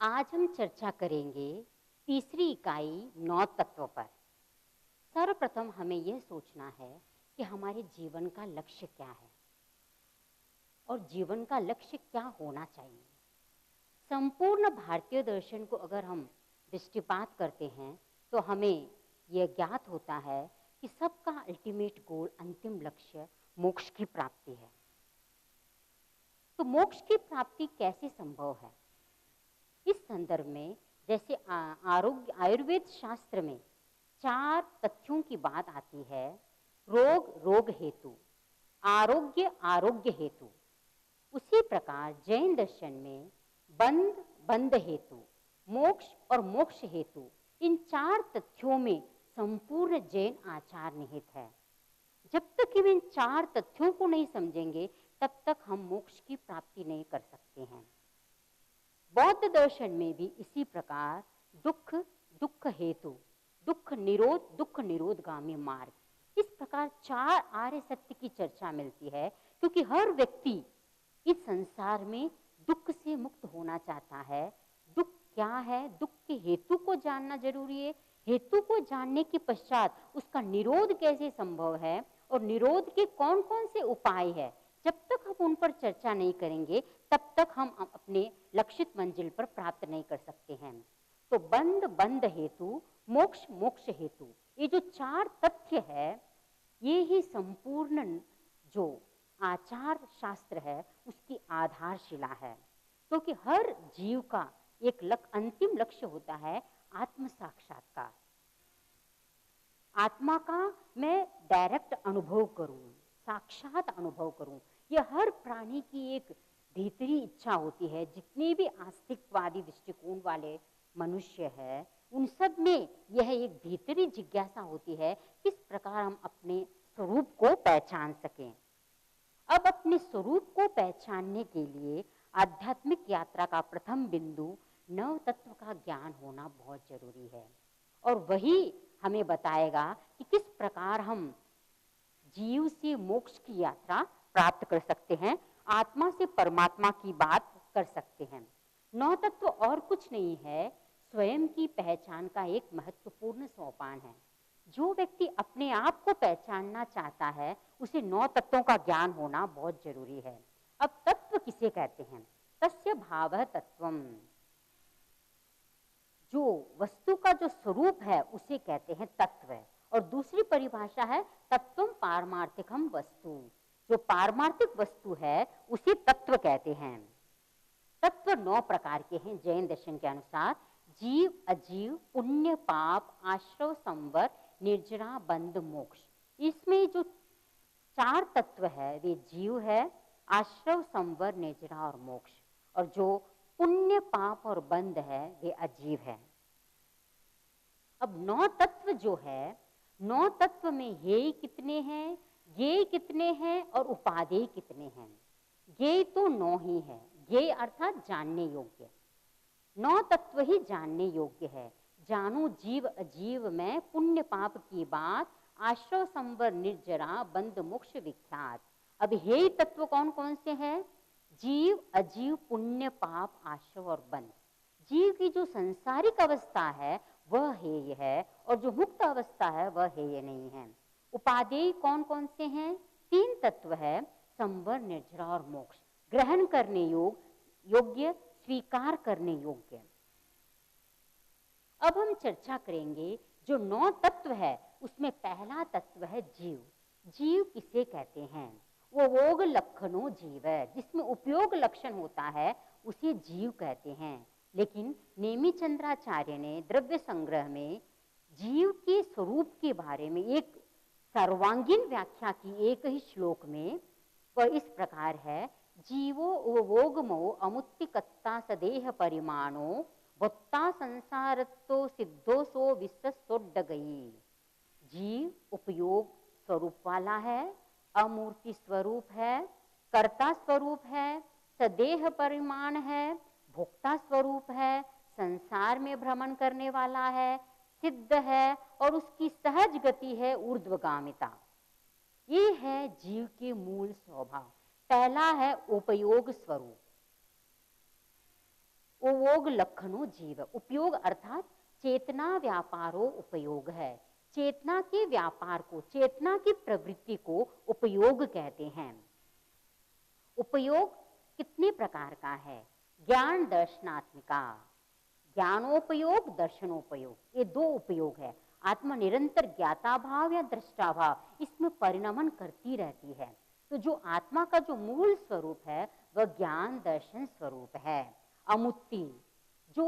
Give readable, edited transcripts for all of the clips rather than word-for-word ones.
आज हम चर्चा करेंगे तीसरी इकाई 9 तत्व पर। सर्वप्रथम हमें यह सोचना है कि हमारे जीवन का लक्ष्य क्या है और जीवन का लक्ष्य क्या होना चाहिए। संपूर्ण भारतीय दर्शन को अगर हम दृष्टिपात करते हैं तो हमें यह ज्ञात होता है कि सबका अल्टीमेट गोल, अंतिम लक्ष्य मोक्ष की प्राप्ति है। तो मोक्ष की प्राप्ति कैसे संभव है? इस संदर्भ में जैसे आयुर्वेद शास्त्र में 4 तथ्यों की बात आती है। रोग रोग हेतु, आरोग्य आरोग्य हेतु। उसी प्रकार जैन दर्शन में बंध बंध हेतु, मोक्ष और मोक्ष हेतु, इन 4 तथ्यों में संपूर्ण जैन आचार निहित है। जब तक हम इन 4 तथ्यों को नहीं समझेंगे तब तक हम मोक्ष की प्राप्ति नहीं कर सकते हैं। बौद्ध दर्शन में भी इसी प्रकार दुख दुख हेतु, दुख निरोधगामी मार्ग, इस प्रकार 4 आर्य सत्य की चर्चा मिलती है। क्योंकि हर व्यक्ति इस संसार में दुख से मुक्त होना चाहता है। दुख क्या है, दुख के हेतु को जानना जरूरी है। हेतु को जानने के पश्चात उसका निरोध कैसे संभव है और निरोध के कौन कौन से उपाय है, जब तक हम उन पर चर्चा नहीं करेंगे तब तक हम अपने लक्षित मंजिल पर प्राप्त नहीं कर सकते हैं। तो बंध बंध हेतु, मोक्ष मोक्ष हेतु, ये जो 4 तथ्य है, ये ही संपूर्ण जो आचार शास्त्र है उसकी आधारशिला है। क्योंकि हर जीव का एक अंतिम लक्ष्य होता है आत्म साक्षात्कार। आत्मा का मैं डायरेक्ट अनुभव करूं, साक्षात अनुभव करूं, यह हर प्राणी की एक भीतरी इच्छा होती है। जितने भी आस्तिकवादी दृष्टिकोण वाले मनुष्य है उन सब में यह एक भीतरी जिज्ञासा होती है किस प्रकार हम अपने स्वरूप को पहचान सकें। अब अपने स्वरूप को पहचानने के लिए आध्यात्मिक यात्रा का प्रथम बिंदु नव तत्व का ज्ञान होना बहुत जरूरी है। और वही हमें बताएगा कि किस प्रकार हम जीव से मोक्ष की यात्रा प्राप्त कर सकते हैं, आत्मा से परमात्मा की बात कर सकते हैं। 9 तत्व और कुछ नहीं है, स्वयं की पहचान का एक महत्वपूर्ण सोपान है। जो व्यक्ति अपने आप को पहचानना चाहता है उसे 9 तत्वों का ज्ञान होना बहुत जरूरी है। अब तत्व किसे कहते हैं? तस्य भावः तत्वम। जो वस्तु का जो स्वरूप है उसे कहते हैं तत्व। और दूसरी परिभाषा है तत्वम पारमार्थिकम वस्तु। जो पारमार्थिक वस्तु है उसे तत्व कहते हैं। तत्व 9 प्रकार के हैं जैन दर्शन के अनुसार। जीव अजीव, पुण्य पाप, आश्रव संवर, निर्जरा बंध मोक्ष। इसमें जो 4 तत्व है वे जीव है, आश्रव संवर, निर्जरा और मोक्ष। और जो पुण्य पाप और बंध है वे अजीव है। अब 9 तत्व जो है, 9 तत्व में हेय कितने हैं, ज्ञेय कितने हैं और उपादेय कितने हैं? ज्ञेय तो 9 ही है, ज्ञेय अर्थात जानने योग्य। 9 तत्व ही जानने योग्य है। जानू जीव अजीव में पुण्य पाप की बात, आश्रव संवर निर्जरा बंध मोक्ष विख्यात। अब हेय तत्व कौन कौन से हैं? जीव अजीव, पुण्य पाप, आश्रव और बंध। जीव की जो संसारिक अवस्था है वह हेय है और जो मुक्त अवस्था है वह हेय नहीं है। उपादेय कौन कौन से हैं? 3 तत्व है, संवर, निर्जरा और मोक्ष। ग्रहण करने योग्य, स्वीकार करने योग्य। अब हम चर्चा करेंगे जो 9 तत्व है उसमें पहला तत्व है जीव। जीव किसे कहते हैं? वो भोग लक्षणों जीव है, जिसमें उपयोग लक्षण होता है उसे जीव कहते हैं। लेकिन नेमिचंद्राचार्य ने द्रव्य संग्रह में जीव के स्वरूप के बारे में एक सर्वांगीण व्याख्या की एक ही श्लोक में। वह इस प्रकार है, जीवो उपभोगमो अमुत्तिकत्ता सदेह परिमाणो भोक्ता संसारत्तो सिद्धोसो विश्वसोड्डगई। जीव उपयोग स्वरूप वाला है, अमूर्ति स्वरूप है, कर्ता स्वरूप है, सदेह परिमाण है, भोक्ता स्वरूप है, संसार में भ्रमण करने वाला है, सिद्ध है और उसकी सहज गति है ऊर्ध्वगामिता। ये है जीव के मूल स्वभाव। पहला है उपयोग स्वरूप। उपभोग लक्षणो जीव। उपयोग अर्थात चेतना व्यापारो उपयोग है। चेतना के व्यापार को, चेतना की प्रवृत्ति को उपयोग कहते हैं। उपयोग कितने प्रकार का है? ज्ञान दर्शनात्मिका, ज्ञानोपयोग, दर्शनोपयोग, ये दो उपयोग है। आत्मा निरंतर ज्ञाता भाव या दृष्टा भाव इसमें परिणमन करती रहती है। तो जो आत्मा का जो मूल स्वरूप है वह ज्ञान दर्शन स्वरूप है। अमूर्ति, जो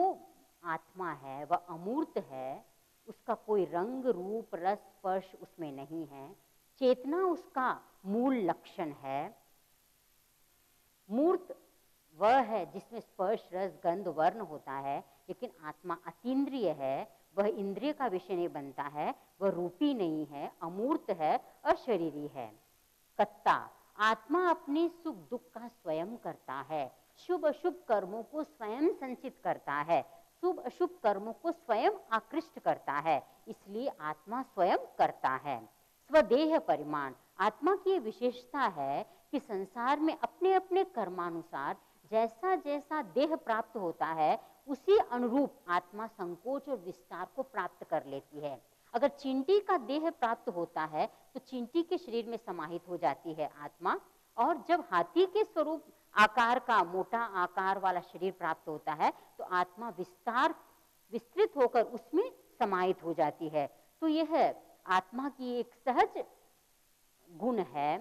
आत्मा है वह अमूर्त है, उसका कोई रंग रूप रस स्पर्श उसमें नहीं है। चेतना उसका मूल लक्षण है। मूर्त वह है जिसमें स्पर्श रस गंध वर्ण होता है, लेकिन आत्मा अतीन्द्रिय है, वह इंद्रिय का विषय नहीं बनता है, वह रूपी नहीं है, अमूर्त है, अशरीरी है। कर्ता, आत्मा अपने सुख दुख का स्वयं करता है, शुभ अशुभ कर्मों को स्वयं संचित करता है, शुभ अशुभ कर्मों को स्वयं आकृष्ट करता है, इसलिए आत्मा स्वयं करता है। स्वदेह परिमाण, आत्मा की विशेषता है कि संसार में अपने अपने कर्मानुसार जैसा जैसा देह प्राप्त होता है उसी अनुरूप आत्मा संकोच और विस्तार को प्राप्त कर लेती है। अगर चींटी का देह प्राप्त होता है तो चींटी के शरीर में समाहित हो जाती है आत्मा, और जब हाथी के स्वरूप आकार का मोटा आकार वाला शरीर प्राप्त होता है तो आत्मा विस्तृत होकर उसमें समाहित हो जाती है। तो यह आत्मा की एक सहज गुण है,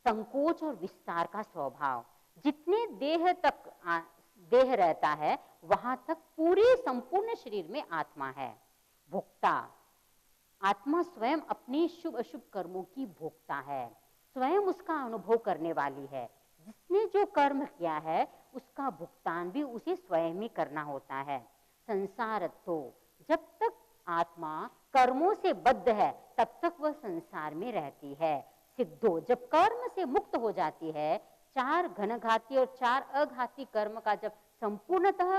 संकोच और विस्तार का स्वभाव। जितने देह तक देह रहता है वहां तक पूरे संपूर्ण शरीर में आत्मा है। भोक्ता, आत्मा स्वयं अपने शुभ अशुभ कर्मों की भोक्ता है, स्वयं उसका अनुभव करने वाली है। जिसने जो कर्म किया है उसका भुगतान भी उसे स्वयं ही करना होता है। संसारत्तो, जब तक आत्मा कर्मों से बद्ध है तब तक वह संसार में रहती है। सिद्धो, जब कर्म से मुक्त हो जाती है, 4 घनघाती और 4 अघाती कर्म का जब संपूर्णतः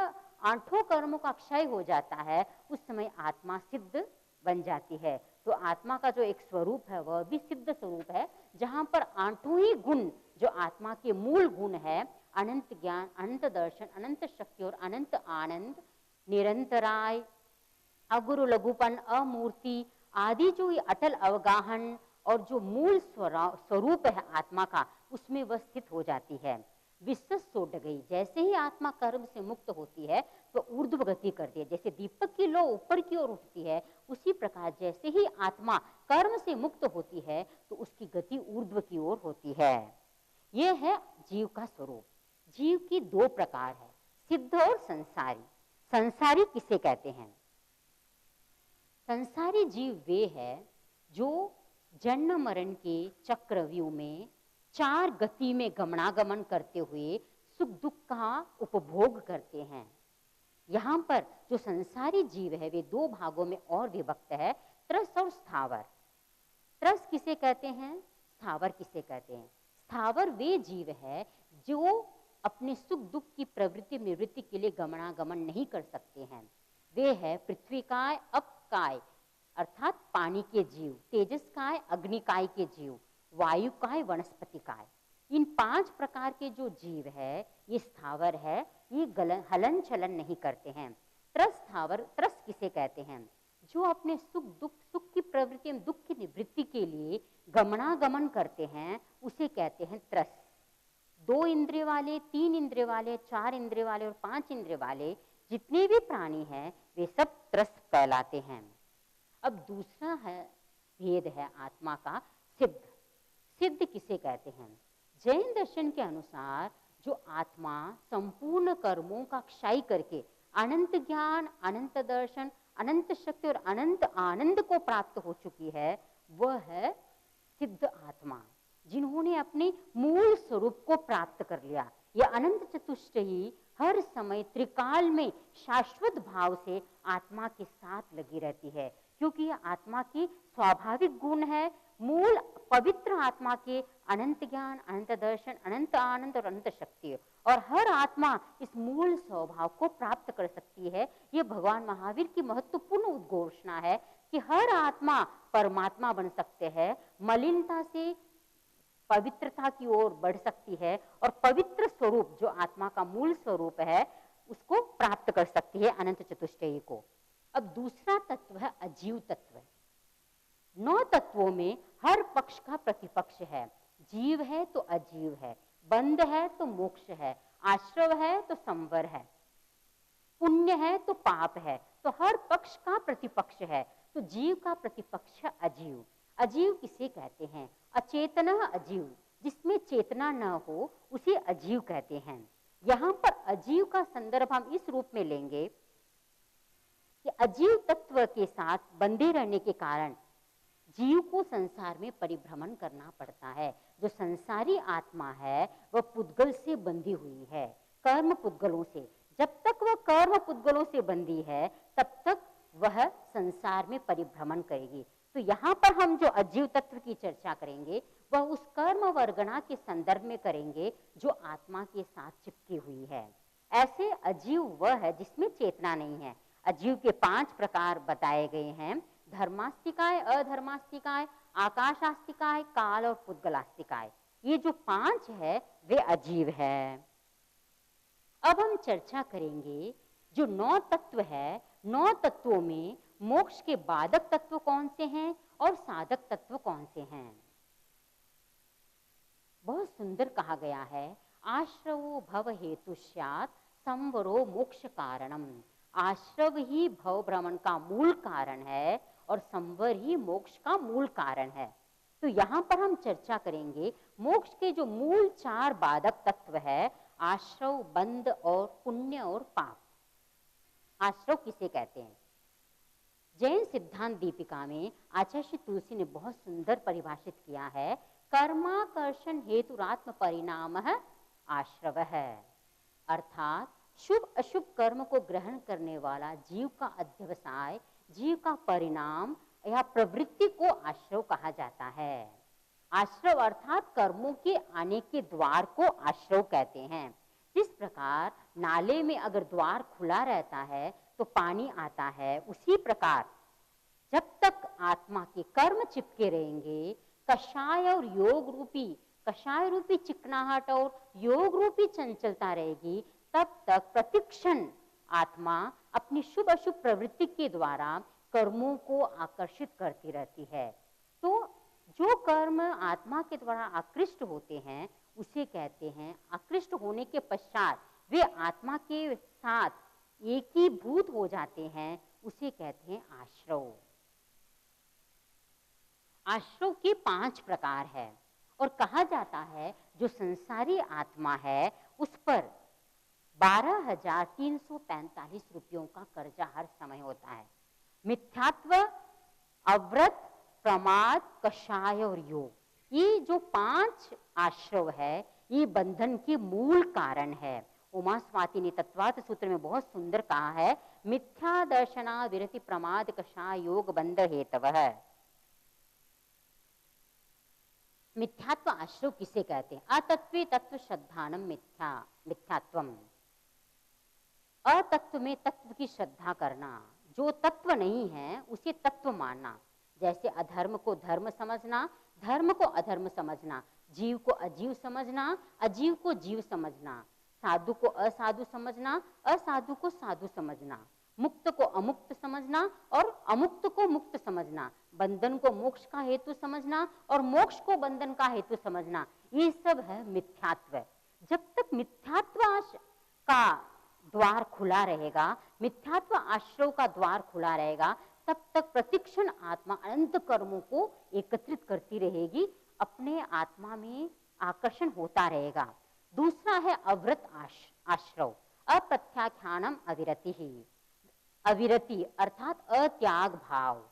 8 कर्मों का क्षय हो जाता है उस समय आत्मा सिद्ध बन जाती है। तो आत्मा का जो एक स्वरूप है वह भी सिद्ध स्वरूप है, जहां पर 8 ही गुण जो आत्मा के मूल गुण है, अनंत ज्ञान, अनंत दर्शन, अनंत शक्ति और अनंत आनंद, निरंतराय, अगुरु लघुपन, अमूर्ति आदि जो ये अटल अवगाहन और जो मूल स्वरूप है आत्मा का, उसमें वह स्थित हो जाती है। विश्व सोट गई, जैसे ही आत्मा कर्म से मुक्त होती है तो ऊर्ध्व गति करती है। जैसे दीपक की लौ ऊपर की ओर उठती है, उसी प्रकार जैसे ही आत्मा कर्म से मुक्त होती है तो उसकी गति ऊर्ध्व की ओर होती है। यह है जीव का स्वरूप। जीव की 2 प्रकार है, सिद्ध और संसारी। संसारी किसे कहते हैं? संसारी जीव वे है जो जन्म मरण के चक्रव्यूह में 4 गति में गमनागमन करते हुए सुख दुख का उपभोग करते हैं। यहाँ पर जो संसारी जीव है वे 2 भागों में और विभक्त है, त्रस और स्थावर। त्रस किसे कहते हैं? स्थावर किसे कहते हैं? स्थावर वे जीव है जो अपने सुख दुख की प्रवृत्ति निवृत्ति के लिए गमनागमन नहीं कर सकते हैं। वे है पृथ्वीकाय, अपकाय अर्थात पानी के जीव, तेजसकाय, अग्निकाय के जीव, वायुकाय, वनस्पतिकाय। इन 5 प्रकार के जो जीव है ये स्थावर है, ये हलन चलन नहीं करते हैं। त्रस स्थावर, त्रस किसे कहते हैं? जो अपने सुख दुख, सुख की प्रवृत्ति एवं दुख की निवृत्ति के लिए गमनागमन करते हैं उसे कहते हैं त्रस। 2 इंद्रिय वाले, 3 इंद्रिय वाले, 4 इंद्रिय वाले और 5 इंद्रिय वाले जितने भी प्राणी हैं वे सब त्रस कहलाते हैं। अब दूसरा है भेद है आत्मा का सिद्ध। सिद्ध किसे कहते हैं? जैन दर्शन के अनुसार जो आत्मा संपूर्ण कर्मों का क्षय करके अनंत ज्ञान, अनंत दर्शन, अनंत शक्ति और अनंत आनंद को प्राप्त हो चुकी है वह है सिद्ध आत्मा, जिन्होंने अपने मूल स्वरूप को प्राप्त कर लिया। यह अनंत चतुष्टयी हर समय त्रिकाल में शाश्वत भाव से आत्मा के साथ लगी रहती है, क्योंकि यह आत्मा की स्वाभाविक गुण है। मूल पवित्र आत्मा के अनंत ज्ञान, अनंत दर्शन, अनंत आनंद और अनंत शक्ति, और हर आत्मा इस मूल स्वभाव को प्राप्त कर सकती है। ये भगवान महावीर की महत्वपूर्ण उद्घोषणा है कि हर आत्मा परमात्मा बन सकते हैं, मलिनता से पवित्रता की ओर बढ़ सकती है और पवित्र स्वरूप जो आत्मा का मूल स्वरूप है उसको है अनंत चतुष्टय को। अब दूसरा तत्व है अजीव तत्व। 9 तत्वों में हर पक्ष का प्रतिपक्ष है। जीव है तो अजीव है, बंध है तो मोक्ष है, आश्रव है तो संवर है, पुण्य है तो पाप है, तो हर पक्ष का प्रतिपक्ष है। तो जीव का प्रतिपक्ष अजीव। अजीव किसे कहते हैं? अचेतन अजीव, जिसमें चेतना न हो उसे अजीव कहते हैं। यहाँ पर अजीव का संदर्भ हम इस रूप में लेंगे कि अजीव तत्व के साथ बंधे रहने के कारण जीव को संसार में परिभ्रमण करना पड़ता है। जो संसारी आत्मा है वह पुद्गल से बंधी हुई है, कर्म पुद्गलों से। जब तक वह कर्म पुद्गलों से बंधी है तब तक वह संसार में परिभ्रमण करेगी। तो यहाँ पर हम जो अजीव तत्व की चर्चा करेंगे वह उस कर्म वर्गणा के संदर्भ में करेंगे जो आत्मा के साथ चिपकी हुई है। ऐसे अजीव वह है जिसमें चेतना नहीं है। अजीव के 5 प्रकार बताए गए हैं: धर्मास्तिकाय, अधर्मास्तिकाय, आकाशास्तिकाय, काल और पुद्गलास्तिकाय। ये जो 5 है वे अजीव है। अब हम चर्चा करेंगे जो 9 तत्व है, 9 तत्वों में मोक्ष के बाधक तत्व कौन से हैं और साधक तत्व कौन से हैं। बहुत सुंदर कहा गया है, आश्रवो भव हेतु स्यात् संवरो मोक्ष कारणम। आश्रव ही भव भ्रमण का मूल कारण है और संवर ही मोक्ष का मूल कारण है। तो यहाँ पर हम चर्चा करेंगे मोक्ष के जो मूल 4 बाधक तत्व है, आश्रव, बंध और पुण्य और पाप। आश्रव किसे कहते हैं? जैन सिद्धांत दीपिका में आचार्य श्री तुलसी ने बहुत सुंदर परिभाषित किया है, कर्माकर्षण हेतुरात्म परिणाम आश्रव है। अर्थात शुभ अशुभ कर्म को ग्रहण करने वाला जीव का अध्यवसाय, जीव का परिणाम या प्रवृत्ति को आश्रव कहा जाता है। आश्रव अर्थात कर्मों के आने के द्वार को आश्रव कहते हैं। जिस प्रकार नाले में अगर द्वार खुला रहता है तो पानी आता है, उसी प्रकार जब तक आत्मा के कर्म चिपके रहेंगे, कषाय और योग रूपी, कषाय रूपी चिकनाहट और योग रूपी चंचलता रहेगी, तब तक प्रतिक्षण आत्मा अपनी शुभ अशुभ प्रवृत्ति के द्वारा कर्मों को आकर्षित करती रहती है। तो जो कर्म आत्मा के द्वारा आकृष्ट होते हैं उसे कहते हैं, आकृष्ट होने के पश्चात वे आत्मा के साथ एकीभूत हो जाते हैं, उसे कहते हैं आश्रव। आश्रव के 5 प्रकार है और कहा जाता है जो संसारी आत्मा है उस पर 12,345 रुपयों का कर्जा हर समय होता है। मिथ्यात्व, अव्रत, प्रमाद, कषाय और योग, ये जो 5 आश्रव है ये बंधन के मूल कारण है। उमा स्वाति ने तत्वार्थ सूत्र में बहुत सुंदर कहा है, मिथ्या दर्शना विरति प्रमाद कषाय योग बंध हेतवः। मिथ्यात्व आश्रव किसे कहते हैं? अतत्वे तत्व श्रद्धानम मिथ्यात्वम। अतत्व में तत्व की श्रद्धा करना, जो तत्व नहीं है उसे तत्व मानना। जैसे अधर्म को धर्म समझना, धर्म को अधर्म समझना, जीव को अजीव समझना, अजीव को जीव समझना, साधु को असाधु समझना, असाधु को साधु समझना, मुक्त को अमुक्त समझना और अमुक्त को मुक्त समझना, बंधन को मोक्ष का हेतु समझना और मोक्ष को बंधन का हेतु समझना, ये सब है मिथ्यात्व। जब तक मिथ्यात्व का द्वार खुला रहेगा, मिथ्यात्व आश्रव का द्वार खुला रहेगा, तब तक प्रतिक्षण आत्मा अनंत कर्मों को एकत्रित करती रहेगी, अपने आत्मा में आकर्षण होता रहेगा। दूसरा है अव्रत आश्रव, अप्रत्याख्यानम अविरति ही। अविरति अर्थात अत्याग भाव,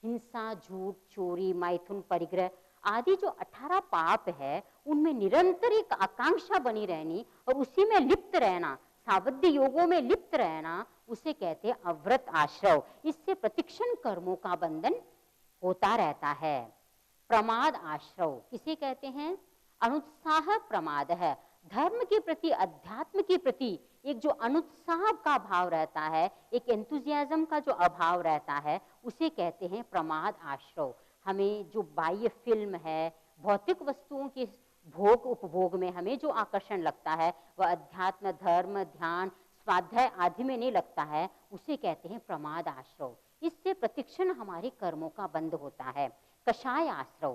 हिंसा, झूठ, चोरी, मैथुन, परिग्रह आदि जो 18 पाप है उनमें निरंतर एक आकांक्षा बनी रहनी और उसी में लिप्त रहना, सावध्य योगों में लिप्त रहना, उसे कहते हैं अव्रत आश्रव। इससे प्रतिक्षण कर्मों का बंधन होता रहता है। प्रमाद आश्रव किसे कहते हैं? अनुत्साह प्रमाद है। धर्म के प्रति, अध्यात्म के प्रति एक जो अनुत्साह का भाव रहता है, एक एंथुजियाज्म का जो अभाव रहता है, उसे कहते हैं प्रमाद आश्रव। हमें जो बाह्य फिल्म है, भौतिक वस्तुओं के भोग उपभोग में हमें जो आकर्षण लगता है वह अध्यात्म, धर्म, ध्यान, स्वाध्याय आदि में नहीं लगता है, उसे कहते हैं प्रमाद आश्रव। इससे प्रतिक्षण हमारे कर्मों का बंद होता है। कषाय आश्रव,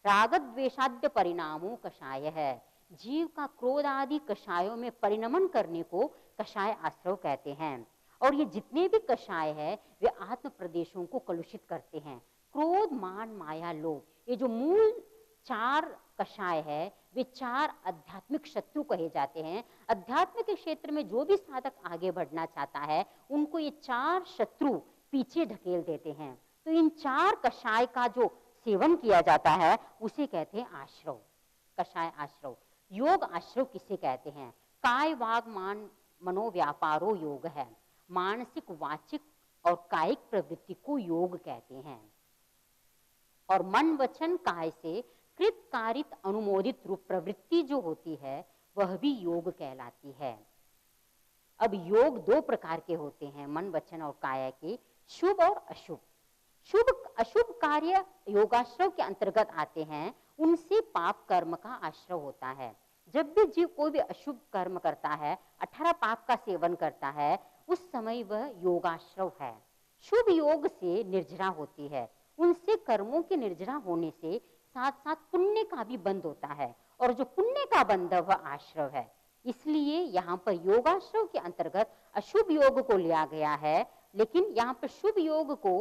राग द्वेषाद्य परिणामों कषाय है। जीव का क्रोध आदि कषायों में परिणमन करने को कषाय आश्रव कहते हैं। और ये जितने भी कषाय है वे आत्म प्रदेशों को कलुषित करते हैं। क्रोध, मान, माया, लोभ, ये जो मूल 4 कषाय है वे 4 आध्यात्मिक शत्रु कहे जाते हैं। अध्यात्म के क्षेत्र में जो भी साधक आगे बढ़ना चाहता है उनको ये 4 शत्रु पीछे ढकेल देते हैं। तो इन 4 कषाय का जो सेवन किया जाता है उसे कहते हैं आश्रव, कषाय आश्रव। योग आश्रव किसे कहते हैं? काय वाग मान मनोव्यापारो योग है। मानसिक, वाचिक और कायिक प्रवृत्ति को योग कहते हैं। और मन, वचन, काय से कृत कारित अनुमोदित रूप प्रवृत्ति जो होती है वह भी योग कहलाती है। अब योग 2 प्रकार के होते हैं, मन, वचन और काया के, शुभ और अशुभ। शुभ अशुभ कार्य योगाश्रव के अंतर्गत आते हैं, उनसे पाप कर्म का आश्रव होता है। जब भी जीव कोई भी अशुभ कर्म करता है, 18 पाप का सेवन करता है, उस समय वह योगाश्रव है। शुभ योग से निर्जरा होती है, उनसे कर्मों के निर्जरा होने से साथ साथ पुण्य का भी बंध होता है, और जो पुण्य का बंध वह आश्रव है। इसलिए यहाँ पर योगाश्रव के अंतर्गत अशुभ योग को लिया गया है, लेकिन यहाँ पर शुभ योग को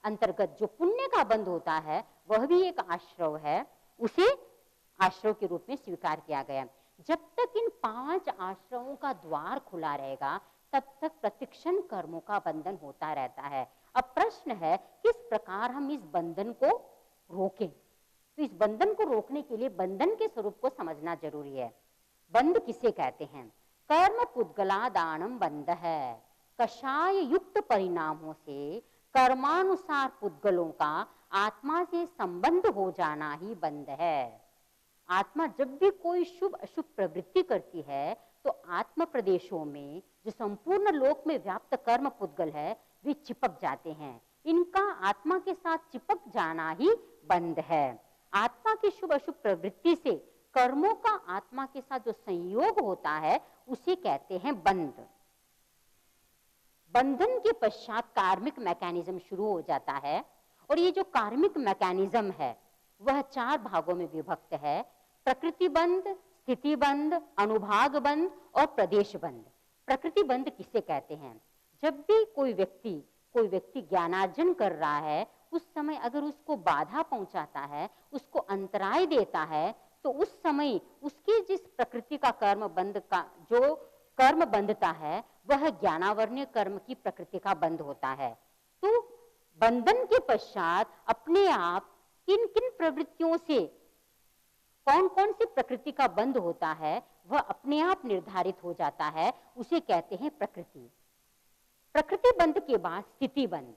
अंतर्गत जो पुण्य का बंध होता है वह भी एक आश्रव है, उसे आश्रव के रूप में स्वीकार किया गया। जब तक इन 5 आश्रवों का द्वार खुला रहेगा तब तक प्रतिक्षण कर्मों का बंधन होता रहता है। अब प्रश्न है किस प्रकार हम इस बंधन को रोकें। तो इस बंधन को रोकने के लिए बंधन के स्वरूप को समझना जरूरी है। बंध किसे कहते हैं? कर्म पुद्गलादानम बंध है। कषाय युक्त परिणामों से कर्मानुसार पुद्गलों का आत्मा से संबंध हो जाना ही बंध है। आत्मा जब भी कोई शुभ अशुभ प्रवृत्ति करती है तो आत्म प्रदेशों में जो संपूर्ण लोक में व्याप्त कर्म पुद्गल है वे चिपक जाते हैं। इनका आत्मा के साथ चिपक जाना ही बंध है। आत्मा की शुभ अशुभ प्रवृत्ति से कर्मों का आत्मा के साथ जो संयोग होता है उसे कहते हैं बंध। बंधन के पश्चात कार्मिक मैकेनिज्म शुरू हो जाता है, और ये जो कार्मिक मैकेनिज्म है वह 4 भागों में विभक्त है। प्रकृति बंध, स्थिति बंध, अनुभाग बंध और प्रदेश बंध। प्रकृति बंध किसे कहते हैं? जब भी कोई व्यक्ति ज्ञानार्जन कर रहा है उस समय अगर उसको बाधा पहुंचाता है, उसको अंतराय देता है, तो उस समय उसकी जिस प्रकृति का कर्म बंध का जो कर्म बंधता है वह ज्ञानावरणीय कर्म की प्रकृति का बंध होता है। तो बंधन के पश्चात अपने आप किन किन प्रवृत्तियों से कौन कौन सी प्रकृति का बंध होता है वह अपने आप निर्धारित हो जाता है, उसे कहते हैं प्रकृति। प्रकृति बंध के बाद स्थिति बंध।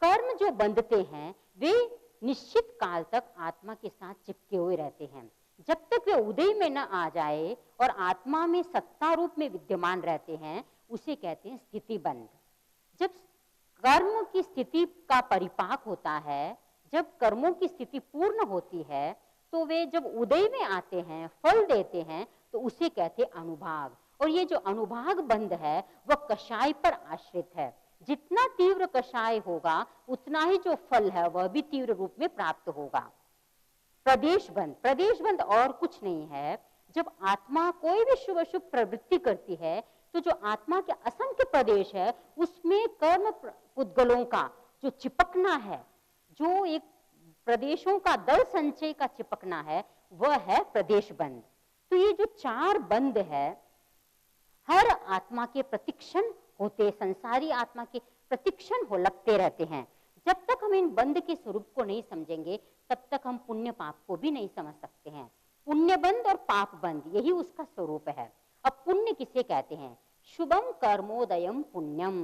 कर्म जो बंधते हैं वे निश्चित काल तक आत्मा के साथ चिपके हुए रहते हैं, जब तक वे उदय में न आ जाए और आत्मा में सत्ता रूप में विद्यमान रहते हैं, उसे कहते हैं स्थिति बंध। जब कर्म की स्थिति का परिपाक होता है, जब कर्मों की स्थिति पूर्ण होती है, तो वे जब उदय में आते हैं, फल देते हैं, तो उसे कहते हैं अनुभाग। और ये जो अनुभाग बंध है वह कषाय पर आश्रित है। जितना तीव्र कषाय होगा उतना ही जो फल है वह भी तीव्र रूप में प्राप्त होगा। प्रदेश बंध और कुछ नहीं है। जब आत्मा कोई भी शुभ अशुभ प्रवृत्ति करती है तो जो आत्मा के असंख्य प्रदेश है उसमें कर्म पुद्गलों का जो चिपकना है, जो एक प्रदेशों का दल संचय का चिपकना है, वह है प्रदेश बंध। तो ये जो 4 बंध है हर आत्मा के प्रतिक्षण होते, संसारी आत्मा के प्रतिक्षण हो लगते रहते हैं। जब तक हम इन बंध के स्वरूप को नहीं समझेंगे तब तक हम पुण्य पाप को भी नहीं समझ सकते हैं। पुण्य बंध और पाप बंध यही उसका स्वरूप है। अब पुण्य किसे कहते हैं? शुभम कर्मोदयम पुण्यम,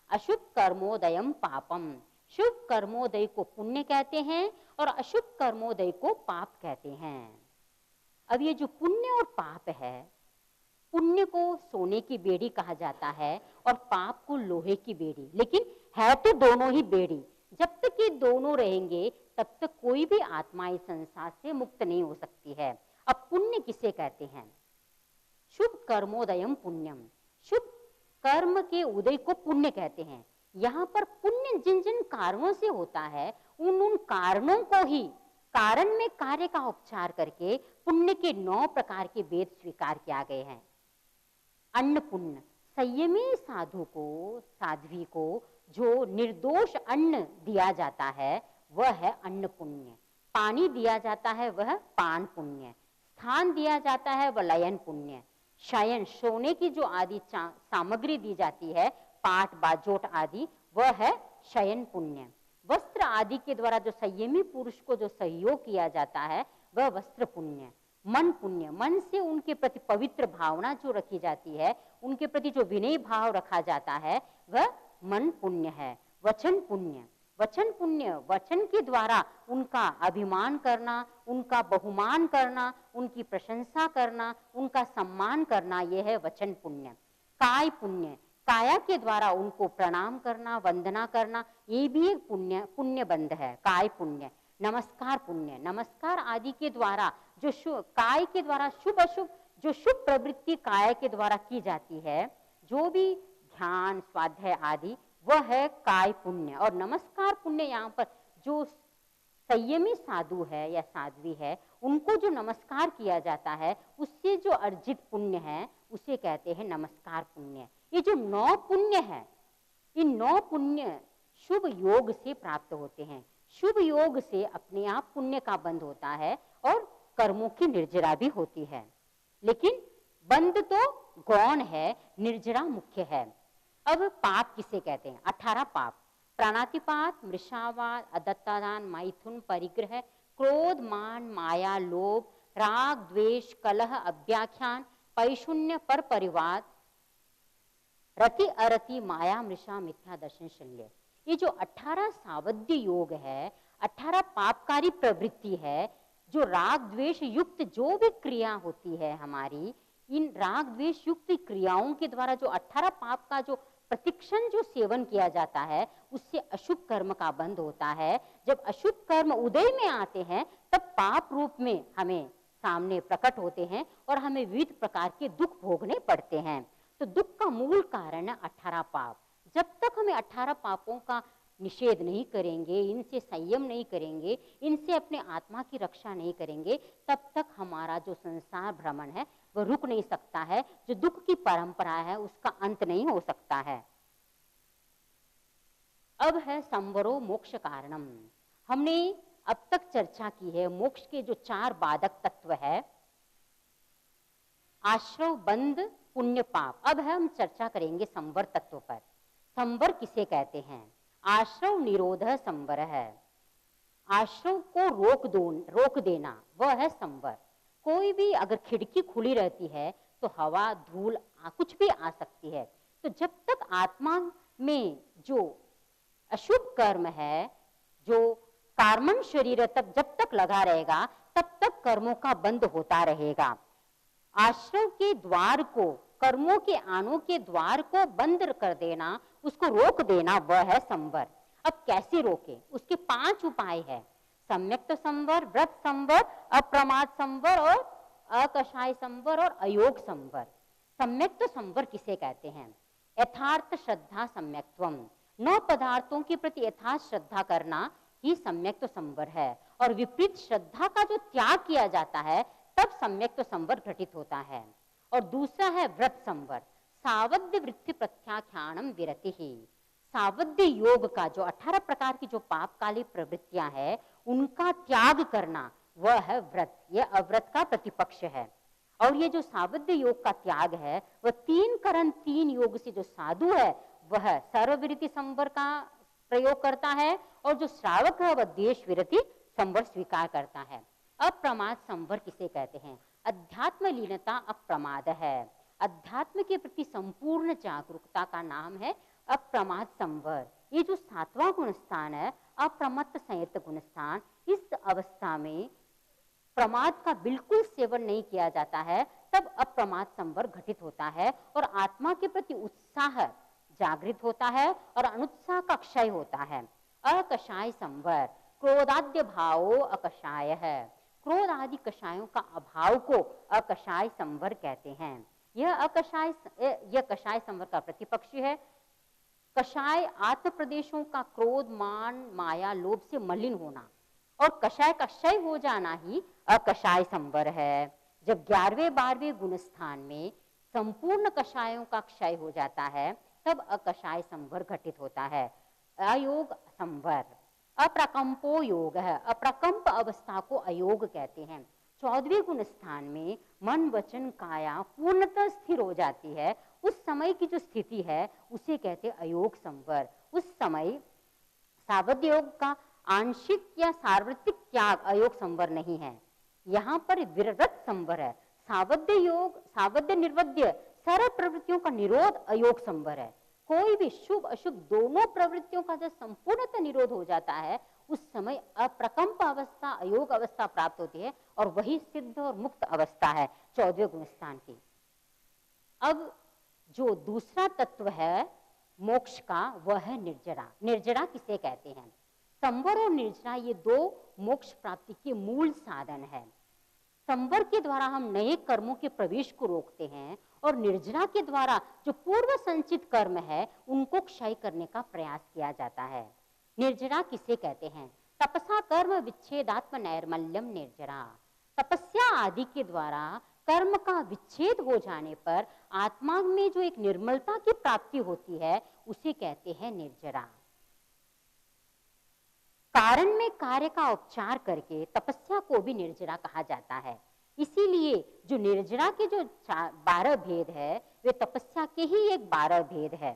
अशुभ कर्मोदयम पापम। शुभ कर्मोदय को पुण्य कहते हैं और अशुभ कर्मोदय को पाप कहते हैं। अब ये जो पुण्य और पाप है, पुण्य को सोने की बेड़ी कहा जाता है और पाप को लोहे की बेड़ी, लेकिन है तो दोनों ही बेड़ी। जब तक ये दोनों रहेंगे तब तक कोई भी आत्मा इस संसार से मुक्त नहीं हो सकती है। अब पुण्य किसे कहते हैं? शुभ कर्मोदयम पुण्यम। शुभ कर्म के उदय को पुण्य कहते हैं। यहाँ पर पुण्य जिन जिन कारणों से होता है उन उन कारणों को ही कारण में कार्य का उपचार करके पुण्य के 9 प्रकार के वेद स्वीकार किया गए हैं। अन्न पुण्य, संयमी साधु को, साध्वी को जो निर्दोष अन्न दिया जाता है वह है अन्न पुण्य। पानी दिया जाता है वह पान पुण्य। स्थान दिया जाता है वह लयन पुण्य। शयन, सोने की जो आदि सामग्री दी जाती है, पाट बाजोट आदि, वह है शयन पुण्य। वस्त्र आदि के द्वारा जो संयमी पुरुष को जो सहयोग किया जाता है वह वस्त्र पुण्य। मन पुण्य, मन से उनके प्रति पवित्र भावना जो रखी जाती है, उनके प्रति जो विनय भाव रखा जाता है वह मन पुण्य है। वचन पुण्य, वचन पुण्य, वचन के द्वारा उनका अभिमान करना, उनका बहुमान करना, उनकी प्रशंसा करना, उनका सम्मान करना, यह है वचन पुण्य। काय पुण्य, काया के द्वारा उनको प्रणाम करना, वंदना करना, ये भी एक पुण्य बंध है, काय पुण्य। नमस्कार पुण्य, नमस्कार आदि के द्वारा जो काय के द्वारा शुभ अशुभ जो शुभ प्रवृत्ति काय के द्वारा की जाती है, जो भी ध्यान स्वाध्याय आदि, वह है काय पुण्य। और नमस्कार पुण्य यहाँ पर जो संयमी साधु है या साध्वी है उनको जो नमस्कार किया जाता है उससे जो अर्जित पुण्य है उसे कहते हैं नमस्कार पुण्य। ये जो 9 पुण्य है, इन 9 पुण्य शुभ योग से प्राप्त होते हैं। शुभ योग से अपने आप पुण्य का बंध होता है और कर्मों की निर्जरा भी होती है। लेकिन बंध तो गौण है, निर्जरा मुख्य है। अब पाप किसे कहते हैं? 18 पाप, प्राणातिपात, मृषावाद, अदत्तादान, मैथुन, परिग्रह, क्रोध, मान, माया, लोभ, राग, द्वेष, कलह, अव्याख्यान, पैशून्य, पर परिवाद, रति अरति, माया, मृषा, मिथ्या दर्शन, शल्य। ये जो 18 सावध्य योग है, 18 पापकारी प्रवृत्ति है, जो राग द्वेष युक्त जो भी क्रिया होती है हमारी, इन राग द्वेष युक्त क्रियाओं के द्वारा जो 18 पाप का जो प्रतिक्षण जो सेवन किया जाता है उससे अशुभ कर्म का बंध होता है। जब अशुभ कर्म उदय में आते हैं तब पाप रूप में हमें सामने प्रकट होते हैं और हमें विविध प्रकार के दुख भोगने पड़ते हैं। तो दुख का मूल कारण है 18 पाप। जब तक हमें 18 पापों का निषेध नहीं करेंगे, इनसे संयम नहीं करेंगे, इनसे अपने आत्मा की रक्षा नहीं करेंगे, तब तक हमारा जो संसार भ्रमण है वह रुक नहीं सकता है। जो दुख की परंपरा है उसका अंत नहीं हो सकता है। अब है संवरो मोक्ष कारणम। हमने अब तक चर्चा की है मोक्ष के जो 4 बाधक तत्व है, आश्रव, बंध, पुण्य, पाप। अब है हम चर्चा करेंगे संवर तत्व पर। संवर किसे कहते हैं? आश्रव निरोध संवर है। आश्रव को रोक देना वह है संवर। कोई भी अगर खिड़की खुली रहती है तो हवा, धूल, कुछ भी आ सकती है। तो जब तक आत्मा में जो अशुभ कर्म है, जो कार्मण शरीर तब जब तक लगा रहेगा तब तक कर्मों का बंध होता रहेगा। आश्रव के द्वार को, कर्मों के आनों के द्वार को बंद कर देना, उसको रोक देना, वह है संवर। अब कैसे रोके? उसके 5 उपाय है। सम्यक्त संवर, व्रत संवर, अप्रमाद संवर और अकषाय संवर और अयोग संवर। सम्यक्त संवर किसे कहते हैं? यथार्थ श्रद्धा सम्यक्त्वम, 9 पदार्थों के प्रति यथार्थ श्रद्धा करना ही सम्यक्त संवर है। और विपरीत श्रद्धा का जो त्याग किया जाता है तब सम्यक्त संवर घटित होता है। और दूसरा है व्रत संवर, सावध्य वृत्ति प्रत्याख्यानम विरति ही। सावध्य योग का जो 18 प्रकार की जो पापकाली प्रवृत्तियां हैं उनका त्याग करना, वह है व्रत। यह अव्रत का प्रतिपक्ष है। और ये जो सावध्य योग का त्याग है वह 3 करण 3 योग से जो साधु है वह सर्वविरति संवर का प्रयोग करता है, और जो श्रावक है वह देश विरति संवर स्वीकार करता है। अप्रमाद संवर किसे कहते हैं? अध्यात्म लीनता अप्रमाद है। अध्यात्म के प्रति संपूर्ण जागरूकता का नाम है अप्रमाद संवर। ये जो 7वां गुण स्थान है, अप्रमत्त संयत गुण स्थान, इस अवस्था में प्रमाद का बिल्कुल सेवन नहीं किया जाता है, तब अप्रमाद संवर घटित होता है और आत्मा के प्रति उत्साह जागृत होता है और अनुत्साह का क्षय होता है। अकषाय संवर, क्रोधाद्य भावो अकषाय है। क्रोध आदि कषायों का अभाव को अकषाय संवर कहते हैं। यह कषाय संवर का प्रतिपक्षी है। कषाय आत्म प्रदेशों का क्रोध, मान, माया, लोभ से मलिन होना और कषाय का क्षय हो जाना ही अकषाय संवर है। जब 11वें 12वें गुण स्थान में संपूर्ण कषायों का क्षय हो जाता है तब अकषाय संवर घटित होता है। अयोग संवर, अप्रकंपो योग है। अप्रकंप अवस्था को अयोग कहते हैं। 14वें गुण स्थान में मन, वचन, काया पूर्णतः स्थिर हो जाती है। उस समय की जो स्थिति है उसे कहते हैं अयोग संवर। उस समय सावध्य योग का आंशिक या सार्वत्रिक त्याग अयोग संवर नहीं है, यहाँ पर विरत संवर है। सावध्य योग, सावध्य निर्वध्य सर्व प्रवृत्तियों का निरोध अयोग संवर है। कोई भी शुभ अशुभ दोनों प्रवृत्तियों का जब संपूर्णतः निरोध हो जाता है उस समय अप्रकंप अवस्था, अयोग अवस्था प्राप्त होती है और वही सिद्ध और मुक्त अवस्था है 14वें गुण स्थान की। अब जो दूसरा तत्व है मोक्ष का वह है निर्जरा। निर्जरा किसे कहते हैं? संवर और निर्जरा ये दो मोक्ष प्राप्ति के मूल साधन है। संवर के द्वारा हम नए कर्मों के प्रवेश को रोकते हैं और निर्जरा के द्वारा जो पूर्व संचित कर्म है उनको क्षय करने का प्रयास किया जाता है। निर्जरा किसे कहते हैं? तपसा कर्म विच्छेदात्म नैर्मल्यम निर्जरा। तपस्या आदि के द्वारा कर्म का विच्छेद हो जाने पर आत्मा में जो एक निर्मलता की प्राप्ति होती है उसे कहते हैं निर्जरा। कारण में कार्य का उपचार करके तपस्या को भी निर्जरा कहा जाता है। इसीलिए जो निर्जरा के जो 12 भेद है वे तपस्या के ही एक 12 भेद है।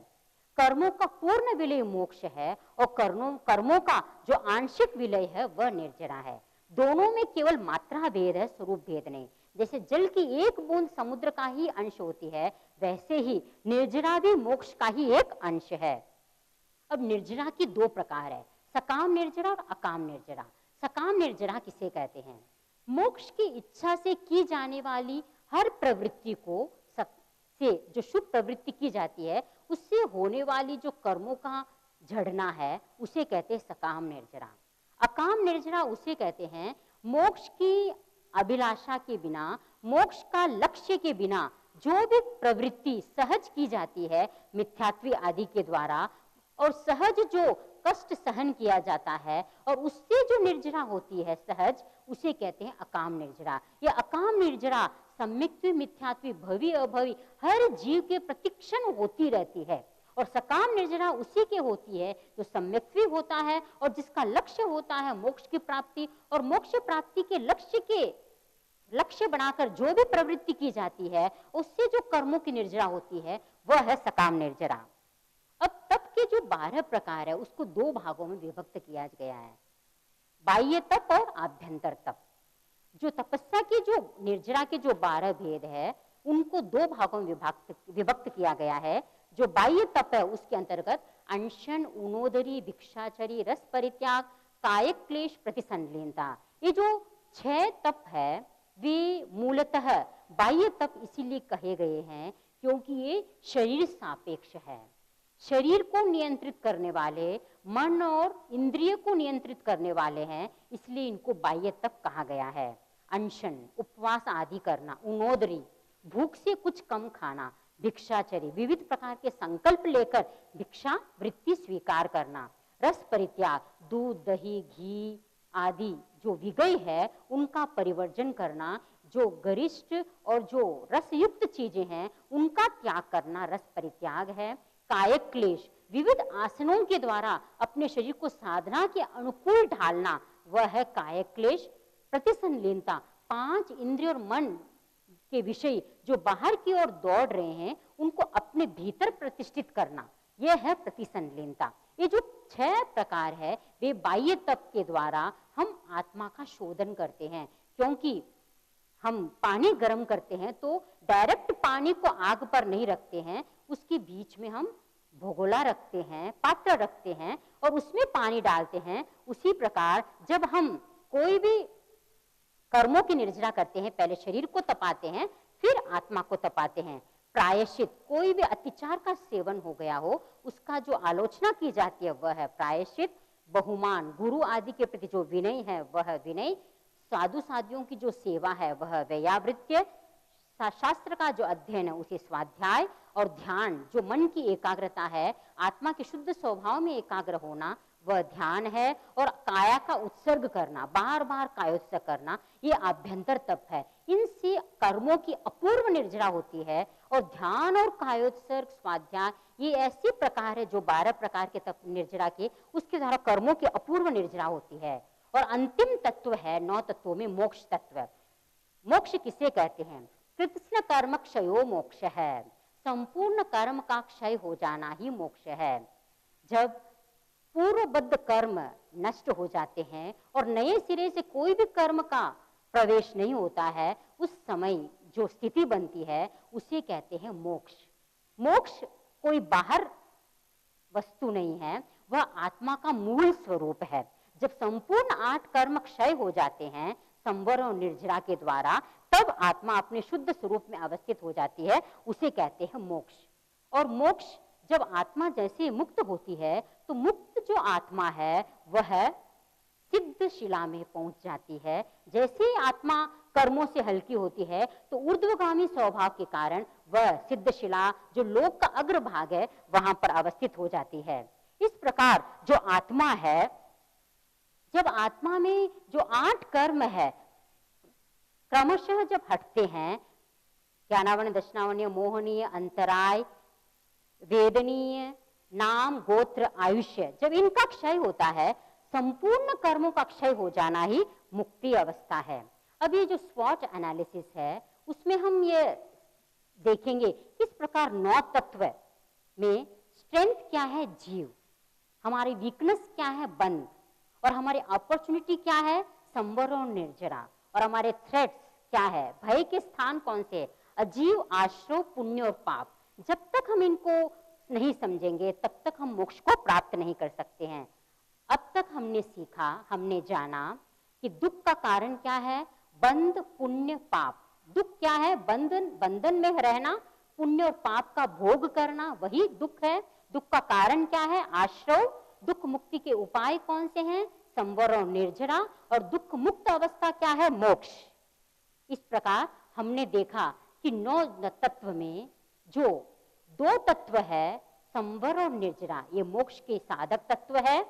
कर्मों का पूर्ण विलय मोक्ष है और कर्मों का जो आंशिक विलय है वह निर्जरा है। दोनों में केवल मात्रा भेद है, स्वरूप भेद नहीं। जैसे जल की एक बूंद समुद्र का ही अंश होती है वैसे ही निर्जरा भी मोक्ष का ही एक अंश है। अब निर्जरा की दो प्रकार है, सकाम निर्जरा और अकाम निर्जरा। सकाम निर्जरा किसे कहते हैं? मोक्ष की इच्छा से की जाने वाली हर प्रवृत्ति को से जो शुभ प्रवृत्ति की जाती है उससे होने वाली जो कर्मों का झड़ना है उसे कहते हैं सकाम निर्जरा। अकाम निर्जरा उसे कहते हैं मोक्ष की अभिलाषा के बिना, मोक्ष का लक्ष्य के बिना जो भी प्रवृत्ति सहज की जाती है मिथ्यात्व आदि के द्वारा और सहज जो कष्ट सहन किया जाता है और उससे जो निर्जरा होती है सहज, उसे कहते हैं अकाम निर्जरा। यह अकाम निर्जरा सम्यक्त्व, मिथ्यात्व, भवि अभवि हर जीव के प्रतिक्षण होती रहती है और सकाम निर्जरा उसी के होती है जो सम्यक्त्व होता है और जिसका लक्ष्य होता है मोक्ष की प्राप्ति और मोक्ष प्राप्ति के लक्ष्य बनाकर जो भी प्रवृत्ति की जाती है उससे जो कर्मों की निर्जरा होती है वह है सकाम निर्जरा। अब तप के जो 12 प्रकार है उसको 2 भागों में विभक्त किया गया है, बाह्य तप और आभ्यंतर तप। जो तपस्या की जो निर्जरा के जो 12 भेद है उनको 2 भागों में विभक्त किया गया है। जो बाह्य तप है उसके अंतर्गत अनशन, उनोदरी, भिक्षाचरी, रस परित्याग, कायिक क्लेश, प्रतिसंलीनता, ये जो 6 तप है वे मूलतः बाह्य तप इसीलिए कहे गए हैं क्योंकि ये शरीर सापेक्ष है। शरीर को नियंत्रित करने वाले, मन और इंद्रिय को नियंत्रित करने वाले हैं, इसलिए इनको बाह्य तप कहा गया है। अनशन, उपवास आदि करना, उनोदरी, भूख से कुछ कम खाना, भिक्षाचरी, विविध प्रकार के संकल्प लेकर भिक्षा वृत्ति स्वीकार करना, रस परित्याग, दूध, दही, घी आदि जो विगय है उनका परिवर्जन करना, जो गरिष्ठ और जो रसयुक्त चीजें हैं उनका त्याग करना रस परित्याग है। कायिक क्लेश, विविध आसनों के द्वारा अपने शरीर को साधना के अनुकूल ढालना, वह है कायिक क्लेश। प्रतिसंलीनता, 5 इंद्रिय और मन के विषय जो बाहर की ओर दौड़ रहे हैं उनको अपने भीतर प्रतिष्ठित करना, यह है प्रतिसंलीनता। ये जो 6 प्रकार है वे बाह्य तप के द्वारा हम आत्मा का शोधन करते हैं। क्योंकि हम पानी गर्म करते हैं तो डायरेक्ट पानी को आग पर नहीं रखते हैं, उसके बीच में हम भगोला रखते हैं, पात्र रखते हैं और उसमें पानी डालते हैं। उसी प्रकार जब हम कोई भी कर्मों की निर्जरा करते हैं, पहले शरीर को तपाते हैं फिर आत्मा को तपाते हैं। प्रायश्चित, कोई भी अत्याचार का सेवन हो गया हो उसका जो आलोचना की जाती है वह है प्रायश्चित। बहुमान, गुरु आदि के प्रति जो विनय है वह विनय। साधु साधियों की जो सेवा है वह व्ययावृत्य। शास्त्र का जो अध्ययन है उसे स्वाध्याय, और ध्यान जो मन की एकाग्रता है, आत्मा के शुद्ध स्वभाव में एकाग्र होना, वह ध्यान है। और काया का उत्सर्ग करना, बार बार कायोत्सर्ग करना, ये आभ्यंतर तप है। इनसे कर्मों की अपूर्व निर्जरा होती है। और ध्यान और कायोत्सर्ग, स्वाध्याय, ये ऐसे प्रकार है जो 12 प्रकार के तप निर्जरा के, उसके द्वारा कर्मों की अपूर्व निर्जरा होती है। और अंतिम तत्व है 9 तत्वों में मोक्ष तत्व। मोक्ष किसे कहते हैं? कृत्स्न कर्म क्षयो मोक्ष है। संपूर्ण कर्म का क्षय हो जाना ही मोक्ष है। जब पूर्वबद्ध कर्म नष्ट हो जाते हैं और नए सिरे से कोई भी कर्म का प्रवेश नहीं होता है, उस समय जो स्थिति बनती है उसे कहते हैं मोक्ष। मोक्ष कोई बाहर वस्तु नहीं है, वह आत्मा का मूल स्वरूप है। जब संपूर्ण 8 कर्म क्षय हो जाते हैं संवर और निर्जरा के द्वारा, तब आत्मा अपने शुद्ध स्वरूप में अवस्थित हो जाती है, उसे कहते हैं मोक्ष। और मोक्ष जब आत्मा जैसे मुक्त होती है, तो मुक्त जो आत्मा है वह सिद्ध शिला में पहुंच जाती है। जैसे ही आत्मा कर्मों से हल्की होती है, तो ऊर्ध्वगामी स्वभाव के कारण वह सिद्ध शिला, जो लोक का अग्रभाग है, वहां पर अवस्थित हो जाती है। इस प्रकार जो आत्मा है, जब आत्मा में जो 8 कर्म है क्रमशः जब हटते हैं, ज्ञानावरण, दशनावरणीय, मोहनीय, अंतराय, वेदनीय, नाम, गोत्र, आयुष्य, जब इनका क्षय होता है, संपूर्ण कर्मों का क्षय हो जाना ही मुक्ति अवस्था है। अब ये जो स्वॉट एनालिसिस है, उसमें हम ये देखेंगे किस प्रकार 9 तत्व में स्ट्रेंथ क्या है, जीव, हमारी वीकनेस क्या है, बंध, और हमारी अपॉर्चुनिटी क्या है, संवर और निर्जरा, और हमारे थ्रेट्स क्या है, भय के स्थान कौन से, अजीव, आश्रव, पुण्य और पाप। जब तक हम इनको नहीं समझेंगे तब तक हम मोक्ष को प्राप्त नहीं कर सकते हैं। अब तक हमने सीखा, हमने जाना कि दुख का कारण क्या है, बंध, पुण्य, पाप। दुख क्या है, बंधन, बंधन में रहना, पुण्य और पाप का भोग करना, वही दुख है। दुख का कारण क्या है, आश्रव। दुख मुक्ति के उपाय कौन से हैं, संवर और निर्जरा। और दुख मुक्त अवस्था क्या है, मोक्ष। इस प्रकार हमने देखा कि 9 तत्व में जो 2 तत्व है, संवर और निर्जरा, ये मोक्ष के साधक तत्व है,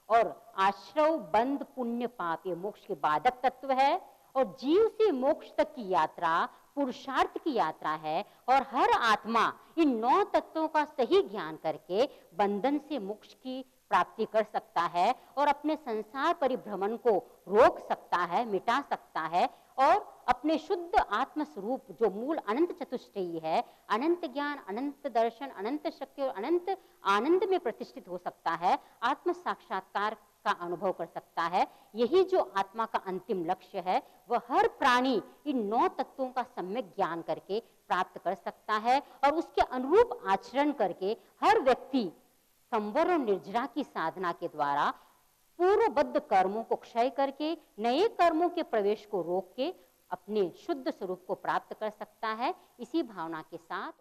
और आश्रव, बंध, पुण्य, पाप, ये मोक्ष के बाधक तत्व है। और जीव से मोक्ष तक की यात्रा पुरुषार्थ की यात्रा है। और हर आत्मा इन 9 तत्वों का सही ज्ञान करके बंधन से मोक्ष की प्राप्ति कर सकता है, और अपने संसार परिभ्रमण को रोक सकता है, मिटा सकता है, और अपने शुद्ध आत्म स्वरूप जो मूल अनंत चतुष्टयी है, अनंत ज्ञान, अनंत दर्शन, अनंत शक्ति और अनंत आनंद में प्रतिष्ठित हो सकता है, आत्म साक्षात्कार का अनुभव कर सकता है। यही जो आत्मा का अंतिम लक्ष्य है, वह हर प्राणी इन 9 तत्वों का सम्यक ज्ञान करके प्राप्त कर सकता है, और उसके अनुरूप आचरण करके हर व्यक्ति संवर और निर्जरा की साधना के द्वारा पूर्वबद्ध कर्मों को क्षय करके नए कर्मों के प्रवेश को रोक के अपने शुद्ध स्वरूप को प्राप्त कर सकता है। इसी भावना के साथ